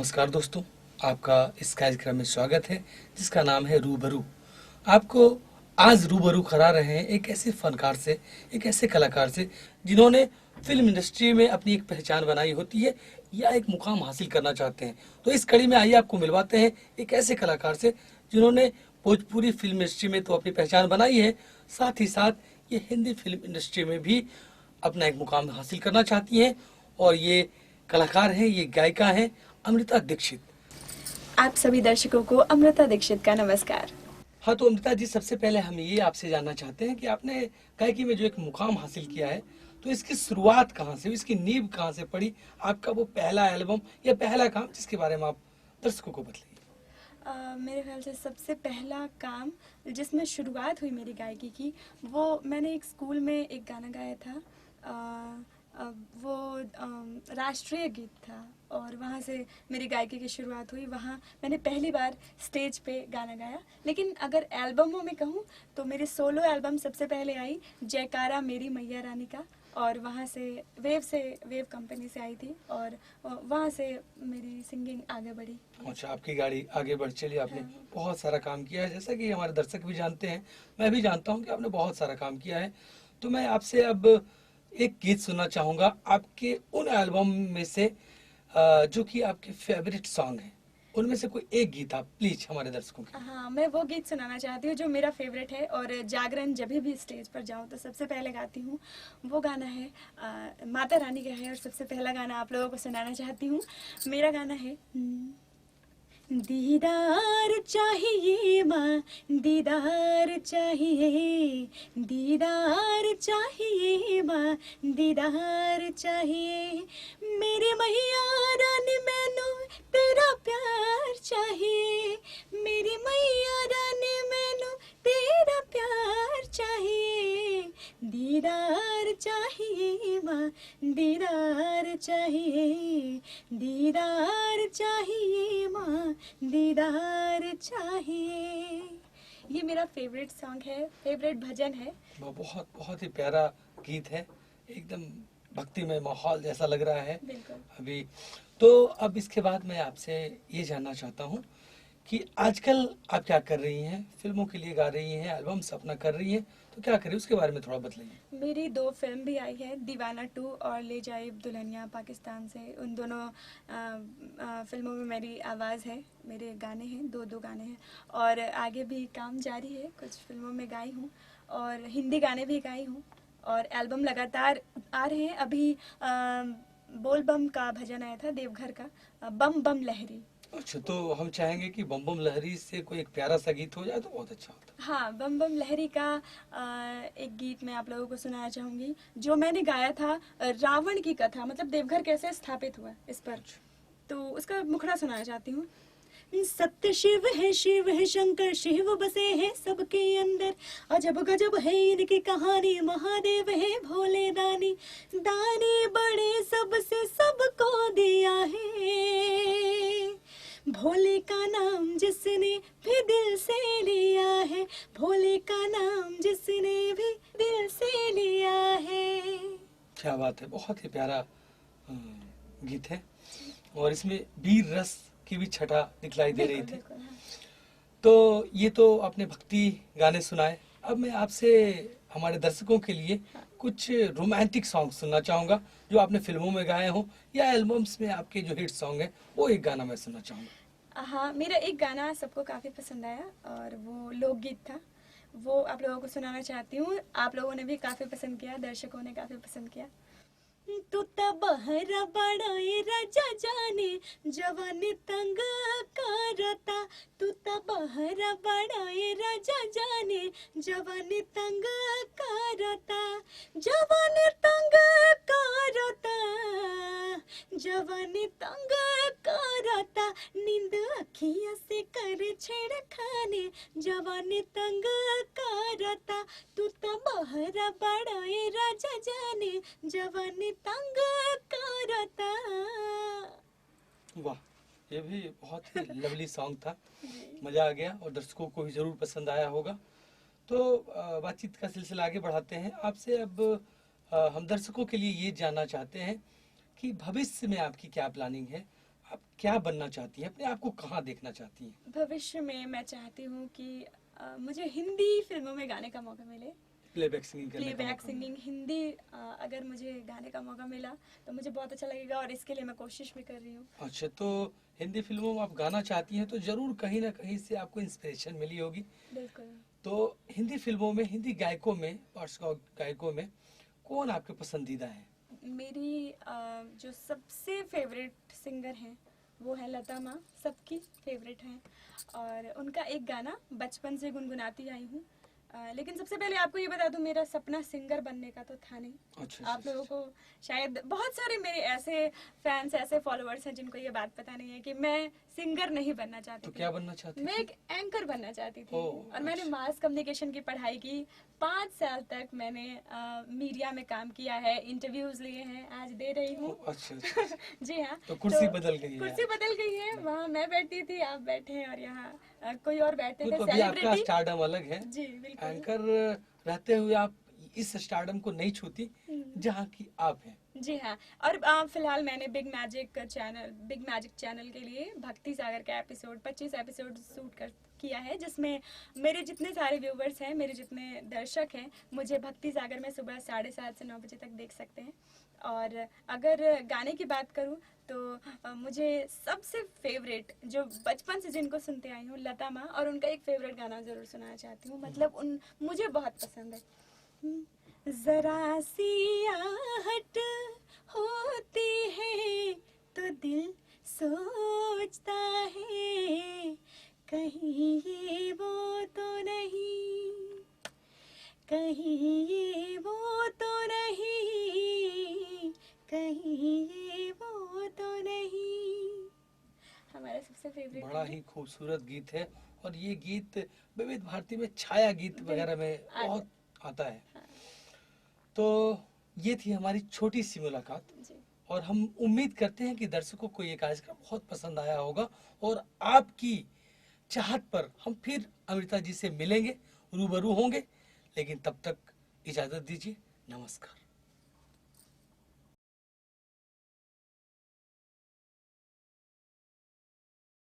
नमस्कार दोस्तों, आपका इस कार्यक्रम में स्वागत है जिसका नाम है रूबरू। आपको आज रूबरू करा रहे हैं एक ऐसे फनकार से, एक ऐसे कलाकार से जिन्होंने फिल्म इंडस्ट्री में अपनी एक पहचान बनाई होती है या एक मुकाम हासिल करना चाहते हैं। तो इस कड़ी में आइए आपको मिलवाते हैं एक ऐसे कलाकार से जिन्होंने भोजपुरी फिल्म इंडस्ट्री में तो अपनी पहचान बनाई है, साथ ही साथ ये हिंदी फिल्म इंडस्ट्री में भी अपना एक मुकाम हासिल करना चाहती हैं। और ये कलाकार हैं, ये गायिका हैं अमृता दीक्षित। आप सभी दर्शकों को अमृता दीक्षित का नमस्कार। हाँ, तो अमृता जी, सबसे पहले हम ये आपसे जानना चाहते हैं कि आपने गायकी में जो एक मुकाम हासिल किया है, तो इसकी शुरुआत कहाँ से हुई, इसकी नींव कहाँ से पड़ी? आपका वो पहला एल्बम या पहला काम जिसके बारे में आप दर्शकों को बताइए। मेरे ख्याल से सबसे पहला काम जिसमें शुरुआत हुई मेरी गायकी की, वो मैंने एक स्कूल में एक गाना गाया था। वो राष्ट्रीय गीत था और वहाँ से मेरी गायकी की शुरुआत हुई। वहाँ मैंने पहली बार स्टेज पे गाना गाया। लेकिन अगर एल्बमों में कहूँ तो मेरी सोलो एल्बम सबसे पहले आई जयकारा मेरी मैया रानी का, और वहाँ से वेव कंपनी से आई थी और वहाँ से मेरी सिंगिंग आगे बढ़ी। अच्छा, आपकी गाड़ी आगे बढ़ चली। आपने हाँ। बहुत सारा काम किया है, जैसा कि हमारे दर्शक भी जानते हैं, मैं भी जानता हूँ कि आपने बहुत सारा काम किया है। तो मैं आपसे अब एक गीत सुनना चाहूँगा आपके उन एल्बम में से जो कि आपके फेवरेट सॉन्ग हैं। उनमें से कोई एक गीत आप प्लीज हमारे दर्शकों के। हाँ, मैं वो गीत सुनाना चाहती हूँ जो मेरा फेवरेट है और जागरण जब भी स्टेज पर जाऊँ तो सबसे पहले गाती हूँ। वो गाना है माता रानी का है और सबसे पहला गाना आप लोगों को सुनाना चाहती हूँ। मेरा गाना है दीदार चाहिए माँ, दीदार चाहिए, दीदार चाहिए माँ, दीदार चाहिए, मेरे मैया रानी मैनू तेरा प्यार चाहिए, मेरी मैया रानी मैनू तेरा प्यार चाहिए, दीदार चाहिए माँ, दीदार चाहिए, दीदार चाहिए माँ, दीदार चाहिए। ये मेरा फेवरेट सॉन्ग है, फेवरेट भजन है। वो बहुत बहुत ही प्यारा गीत है, एकदम भक्तिमय माहौल जैसा लग रहा है बिल्कुल। अभी। तो अब इसके बाद मैं आपसे ये जानना चाहता हूँ कि आजकल आप क्या कर रही हैं? फिल्मों के लिए गा रही हैं, एल्बम्स अपना कर रही हैं, तो क्या कर रही है उसके बारे में थोड़ा बताइए। मेरी 2 फिल्म भी आई है, दीवाना 2 और ले जाए दुल्हनिया पाकिस्तान से। उन दोनों फिल्मों में मेरी आवाज़ है, मेरे गाने हैं, 2 गाने हैं और आगे भी काम जारी है। कुछ फिल्मों में गाई हूँ और हिंदी गाने भी गाई हूँ और एल्बम लगातार आ रहे हैं। अभी बोल बम का भजन आया था देवघर का, बम बम लहरी। अच्छा, तो हम चाहेंगे कि बम बम लहरी से कोई एक प्यारा सा गीत हो जाए तो बहुत अच्छा होता। हाँ, बम बम लहरी का एक गीत मैं आप लोगों को सुनाना चाहूँगी जो मैंने गाया था। रावण की कथा, मतलब देवघर कैसे स्थापित हुआ इस पर, तो उसका मुखड़ा सुनाना चाहती हूँ। सत्य शिव है शंकर शिव बसे हैं सबके अंदर, अजब गजब है इनकी कहानी, महादेव है भोले दानी, दानी बड़े सबसे सबको दिया है, भोले का नाम जिसने भी दिल से लिया है, भोले का नाम जिसने भी दिल से लिया है। क्या बात है, बहुत ही प्यारा गीत है और इसमें वीर रस की भी छटा दिखलाई दे रही थी। बिल्कुल, हाँ। तो ये तो आपने भक्ति गाने सुनाए। अब मैं आपसे हमारे दर्शकों के लिए कुछ रोमांटिक सॉन्ग सुनना चाहूँगा जो आपने फिल्मों में गाए हों या एल्बम्स में आपके जो हिट सॉन्ग हैं, वो एक गाना मैं सुनना चाहूँगा। हाँ, मेरा एक गाना सबको काफ़ी पसंद आया और वो लोकगीत था, वो आप लोगों को सुनाना चाहती हूँ। आप लोगों ने भी काफ़ी पसंद किया, दर्शकों ने काफ़ी पसंद किया। तू बहरा बड़ाए राजा जाने जवानी तंग करता, तू बहरा बड़ाए राजा जाने जवानी तंग करता, जवानी तंग करता, जवानी तंग करता, नींद अखियाँ से कर छेड़खानी, जवानी तंग करता, तू बहरा बड़ाए राजा जाने जवानी तंग करता। वाह, ये भी बहुत ही लवली सॉन्ग था, मज़ा आ गया और दर्शकों को भी ज़रूर पसंद आया होगा। तो बातचीत का सिलसिला आगे बढ़ाते हैं आपसे। अब हम दर्शकों के लिए ये जानना चाहते हैं कि भविष्य में आपकी क्या प्लानिंग है? आप क्या बनना चाहती हैं, अपने आप को कहाँ देखना चाहती हैं? भविष्य में मैं चाहती हूँ कि मुझे हिंदी फिल्मों में गाने का मौका मिले। प्लेबैक सिंगिंग करने का प्लेबैक मौका मिले। सिंगिंग हिंदी अगर मुझे गाने का मौका मिला तो मुझे बहुत अच्छा लगेगा, और इसके लिए मैं कोशिश भी कर रही हूँ। अच्छा, तो हिंदी फिल्मों में आप गाना चाहती हैं तो जरूर कहीं ना कहीं से आपको इंस्पिरेशन मिली होगी। बिल्कुल। तो हिंदी फिल्मों में, हिंदी गायकों में, गायकों में कौन आपके पसंदीदा है? मेरी जो सबसे फेवरेट सिंगर हैं वो है लता माँ, सबकी फेवरेट हैं, और उनका एक गाना बचपन से गुनगुनाती आई हूँ। लेकिन सबसे पहले आपको ये बता दूं, मेरा सपना सिंगर बनने का तो था नहीं। अच्छा, आप लोगों को शायद बहुत सारे मेरे ऐसे फैंस, ऐसे फॉलोअर्स हैं जिनको ये बात पता नहीं है कि मैं सिंगर नहीं बनना चाहती तो थी। क्या बनना चाहती मैं थी? एक एंकर बनना चाहती थी। ओह, और मैंने अच्छा। मास कम्युनिकेशन की पढ़ाई की। 5 साल तक मैंने मीडिया में काम किया है, इंटरव्यूज लिए हैं, आज दे रही हूँ। ओह, अच्छा, अच्छा, अच्छा। जी हाँ। तो कुर्सी बदल गई है कुर्सी आज। बदल गई है, वहाँ मैं बैठती थी, आप बैठे हैं, और यहाँ कोई और बैठते वो थे, तो अभी आपका सेलिब्रिटी। स्टारडम अलग है। जी बिल्कुल। एंकर रहते हुए आप इस स्टारडम को नहीं छूती जहाँ की आप हैं। जी हाँ। और फिलहाल मैंने बिग मैजिक चैनल के लिए भक्ति सागर का एपिसोड 25 एपिसोड शूट कर किया है, जिसमें मेरे जितने सारे व्यूवर्स हैं, मेरे जितने दर्शक हैं, मुझे भक्ति सागर में सुबह 7:30 से 9 बजे तक देख सकते हैं। और अगर गाने की बात करूं तो मुझे सबसे फेवरेट, जो बचपन से जिनको सुनते आई हूँ, लता माँ, और उनका एक फेवरेट गाना ज़रूर सुनाना चाहती हूँ। मतलब उन मुझे बहुत पसंद है। जरा सी आहट होती है तो दिल सोचता है, कहीं ये वो तो नहीं, कहीं ये वो तो नहीं, कहीं ये वो तो नहीं। हमारा सबसे फेवरेट बड़ा ही खूबसूरत गीत है, और ये गीत विविध भारती में छाया गीत वगैरह में बहुत आता है। तो ये थी हमारी छोटी सी मुलाकात, जी। और हम उम्मीद करते हैं कि दर्शकों को ये कार्यक्रम बहुत पसंद आया होगा, और आपकी चाहत पर हम फिर अमृता जी से मिलेंगे, रूबरू होंगे। लेकिन तब तक इजाजत दीजिए, नमस्कार।